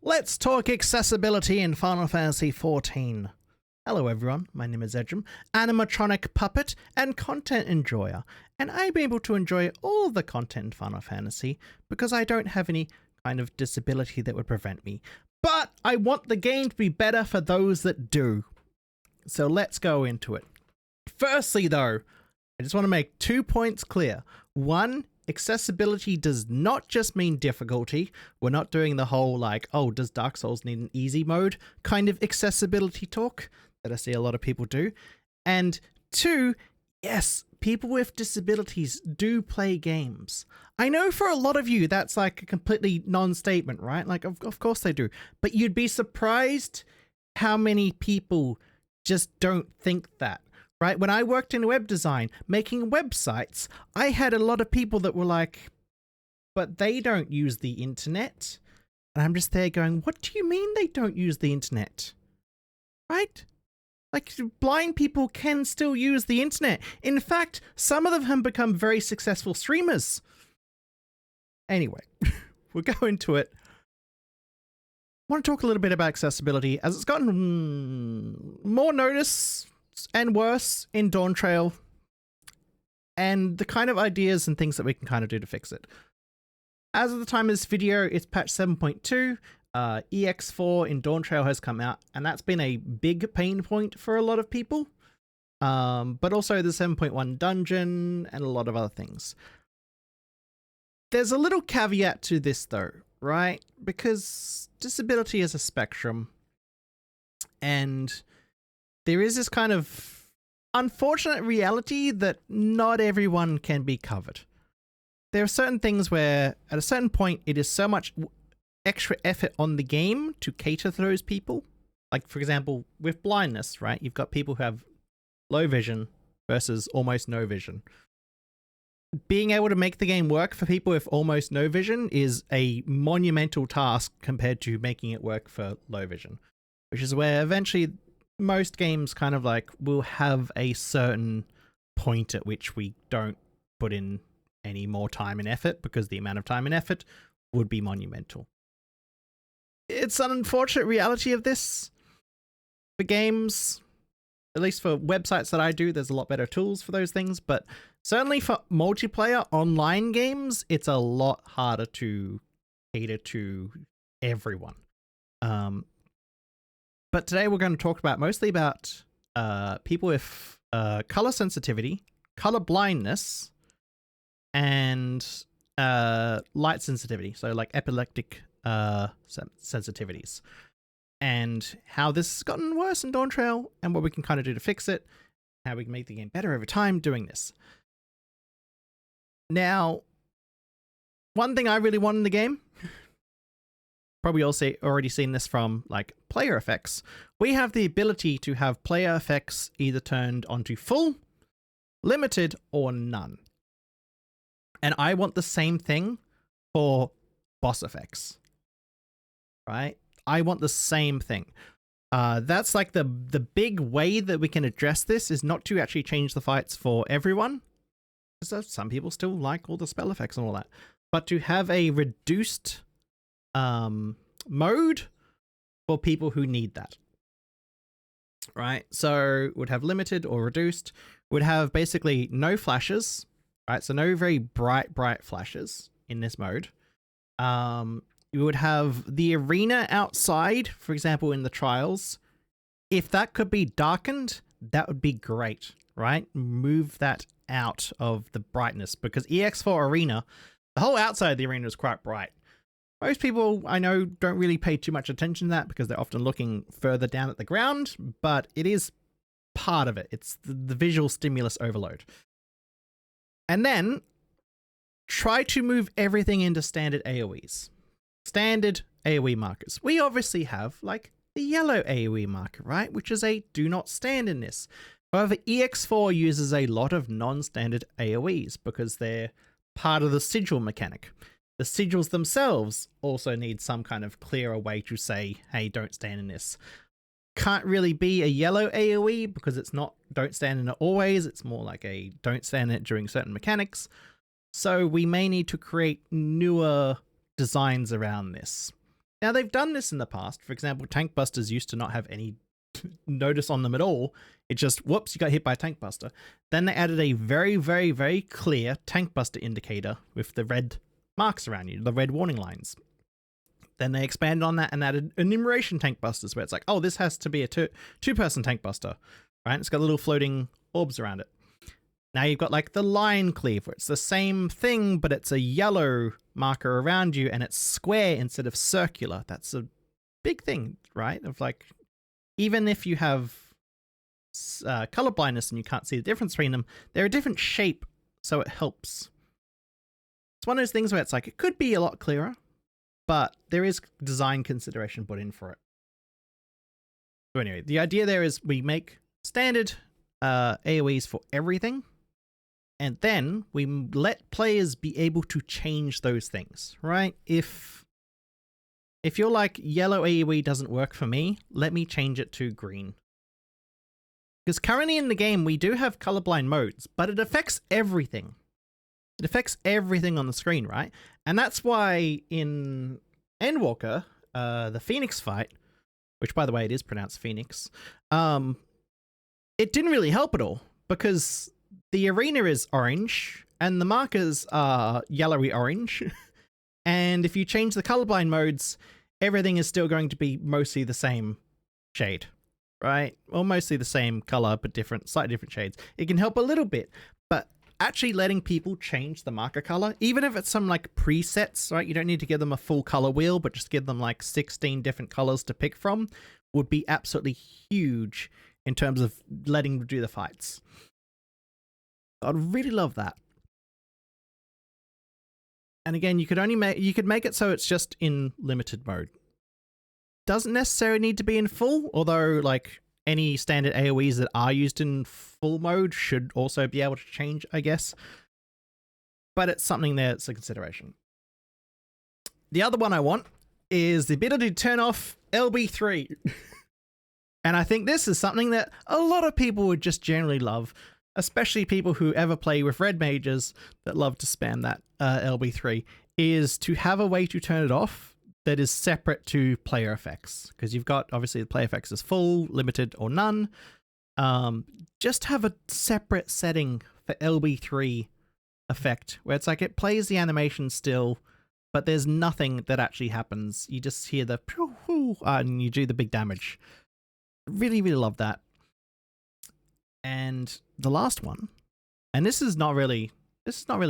Let's talk accessibility in Final Fantasy XIV. Hello everyone, my name is Edrem, animatronic puppet and content enjoyer, and I'm able to enjoy all of the content in Final Fantasy because I don't have any kind of disability that would prevent me. But I want the game to be better for those that do. So let's go into it. Firstly though, I just want to make 2 points clear. One, accessibility does not just mean difficulty. We're not doing the whole like, oh, does Dark Souls need an easy mode kind of accessibility talk that I see a lot of people do. And two, yes, people with disabilities do play games. I know for a lot of you that's like a completely non-statement, right? Like, of course they do. But you'd be surprised how many people just don't think that. Right? When I worked in web design, making websites, I had a lot of people that were like, but they don't use the internet. And I'm just there going, what do you mean they don't use the internet? Right? Like, blind people can still use the internet. In fact, some of them have become very successful streamers. Anyway, we'll go into it. I want to talk a little bit about accessibility as it's gotten more notice and worse in Dawn Trail, and the kind of ideas and things that we can kind of do to fix it. As of the time of this video, it's patch 7.2. EX4 in Dawn Trail has come out, and that's been a big pain point for a lot of people. But also the 7.1 dungeon and a lot of other things. There's a little caveat to this though, right? Because disability is a spectrum, and there is this kind of unfortunate reality that not everyone can be covered. There are certain things where, at a certain point, it is so much extra effort on the game to cater to those people. Like, for example, with blindness, right? You've got people who have low vision versus almost no vision. Being able to make the game work for people with almost no vision is a monumental task compared to making it work for low vision, which is where eventually most games kind of like will have a certain point at which we don't put in any more time and effort because the amount of time and effort would be monumental. It's an unfortunate reality of this. For games, at least for websites that I do, there's a lot better tools for those things, but certainly for multiplayer online games, it's a lot harder to cater to everyone. But today we're going to talk about mostly about people with color sensitivity, color blindness, and light sensitivity. So like epileptic sensitivities, and how this has gotten worse in Dawn Trail, and what we can kind of do to fix it, how we can make the game better over time doing this. Now, one thing I really want in the game, probably also already seen this from like player effects. We have the ability to have player effects either turned onto full, limited, or none. And I want the same thing for boss effects, right? I want the same thing. That's like the big way that we can address this is not to actually change the fights for everyone. Because some people still like all the spell effects and all that, but to have a reduced mode for people who need that, right? So would have limited or reduced, would have basically no flashes, right? So no very bright flashes in this mode. You would have the arena outside, for example, in the trials. If that could be darkened, that would be great, right? Move that out of the brightness, because EX4 arena, the whole outside of the arena is quite bright. Most people I know don't really pay too much attention to that because they're often looking further down at the ground, but it is part of it. It's the visual stimulus overload. And then try to move everything into standard AoEs. Standard AoE markers. We obviously have like the yellow AoE marker, right? Which is a do not stand in this. However, EX4 uses a lot of non-standard AoEs because they're part of the sigil mechanic. The sigils themselves also need some kind of clearer way to say, hey, don't stand in this. Can't really be a yellow AoE because it's not don't stand in it always. It's more like a don't stand in it during certain mechanics. So we may need to create newer designs around this. Now, they've done this in the past. For example, tank busters used to not have any notice on them at all. It just, whoops, you got hit by a tank buster. Then they added a very, very, very clear tank buster indicator with the red marks around you, the red warning lines. Then they expanded on that and added enumeration tank busters, where it's like, oh, this has to be a two-person tank buster, right? It's got little floating orbs around it. Now you've got like the line cleave, where it's the same thing, but it's a yellow marker around you and it's square instead of circular. That's a big thing, right? Of like, even if you have color blindness and you can't see the difference between them, they're a different shape, so it helps. It's one of those things where it's like, it could be a lot clearer, but there is design consideration put in for it. So anyway, the idea there is we make standard AoEs for everything, and then we let players be able to change those things, right? If you're like, yellow AoE doesn't work for me, let me change it to green. Because currently in the game, we do have colorblind modes, but it affects everything. It affects everything on the screen, right? And that's why in Endwalker, the Phoenix fight, which by the way, it is pronounced Phoenix, it didn't really help at all, because the arena is orange and the markers are yellowy orange. And if you change the colorblind modes, everything is still going to be mostly the same shade, right? Or mostly the same color, but slightly different shades. It can help a little bit, but actually letting people change the marker color, even if it's some like presets, right? You don't need to give them a full color wheel, but just give them like 16 different colors to pick from, would be absolutely huge in terms of letting them do the fights. I'd really love that. And again, you could make it so it's just in limited mode. Doesn't necessarily need to be in full, although like any standard AoEs that are used in full mode should also be able to change, I guess. But it's something that's a consideration. The other one I want is the ability to turn off LB3. And I think this is something that a lot of people would just generally love, especially people who ever play with red mages that love to spam that LB3, is to have a way to turn it off that is separate to player effects. Because you've got, obviously, the player effects is full, limited, or none. Just have a separate setting for LB3 effect, where it's like it plays the animation still, but there's nothing that actually happens. You just hear the and you do the big damage. Really, really love that. And the last one, and this is not really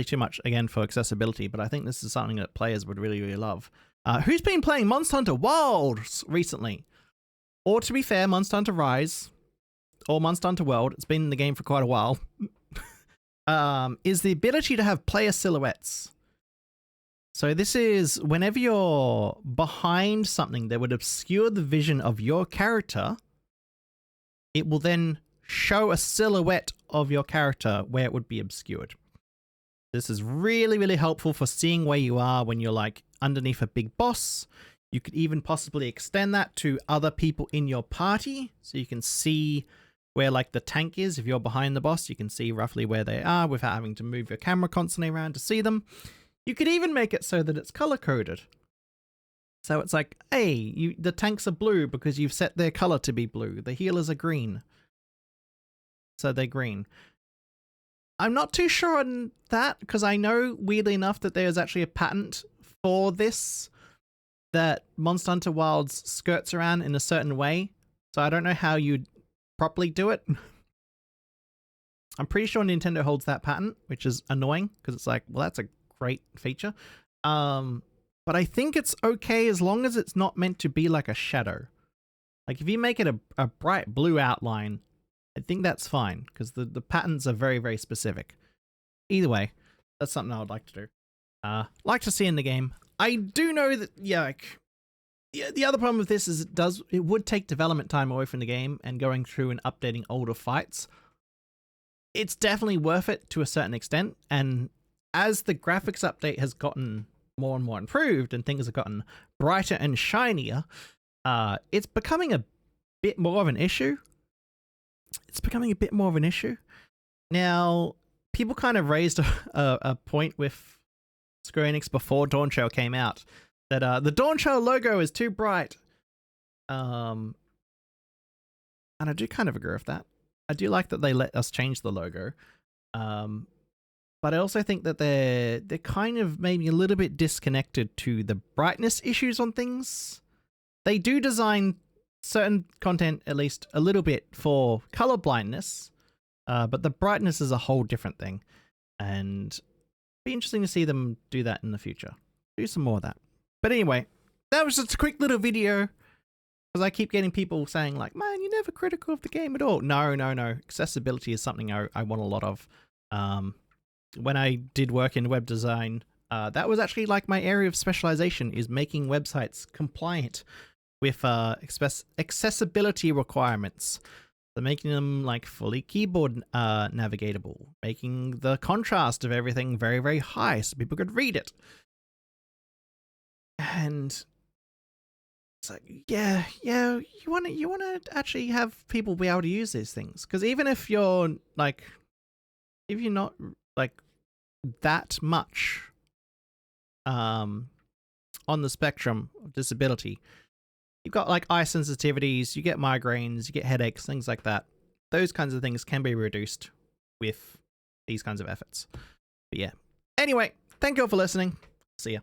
too much, again, for accessibility, but I think this is something that players would really, really love. Who's been playing Monster Hunter Wilds recently? Or to be fair, Monster Hunter Rise, or Monster Hunter World, it's been in the game for quite a while, is the ability to have player silhouettes. So this is whenever you're behind something that would obscure the vision of your character, it will then show a silhouette of your character where it would be obscured. This is really, really helpful for seeing where you are when you're like underneath a big boss. You could even possibly extend that to other people in your party, so you can see where like the tank is. If you're behind the boss, you can see roughly where they are without having to move your camera constantly around to see them. You could even make it so that it's color coded. So it's like, hey, the tanks are blue because you've set their color to be blue. The healers are green, so they're green. I'm not too sure on that, because I know, weirdly enough, that there's actually a patent for this that Monster Hunter Wilds skirts around in a certain way. So I don't know how you'd properly do it. I'm pretty sure Nintendo holds that patent, which is annoying, because it's like, well, that's a great feature. But I think it's okay as long as it's not meant to be like a shadow. Like if you make it a bright blue outline, I think that's fine, because the patterns are very, very specific. Either way, that's something I would like to do. Like to see in the game. I do know that, the other problem with this is it would take development time away from the game, and going through and updating older fights. It's definitely worth it to a certain extent, and as the graphics update has gotten more and more improved and things have gotten brighter and shinier, it's becoming a bit more of an issue. Now, people kind of raised a point with Square Enix before Dawn Trail came out, that the Dawn Show logo is too bright. And I do kind of agree with that. I do like that they let us change the logo. But I also think that they're kind of maybe a little bit disconnected to the brightness issues on things. They do design certain content, at least a little bit, for color blindness, but the brightness is a whole different thing. And it'd be interesting to see them do that in the future. Do some more of that. But anyway, that was just a quick little video. Because I keep getting people saying like, man, you're never critical of the game at all. No. Accessibility is something I want a lot of. When I did work in web design, that was actually like my area of specialization, is making websites compliant with accessibility requirements. So making them like fully keyboard navigatable, making the contrast of everything very, very high so people could read it. And it's like, yeah, you want to actually have people be able to use these things, because even if you're like, if you're not like that much on the spectrum of disability, you've got like eye sensitivities, you get migraines, you get headaches, things like that. Those kinds of things can be reduced with these kinds of efforts. But yeah. Anyway, thank you all for listening. See ya.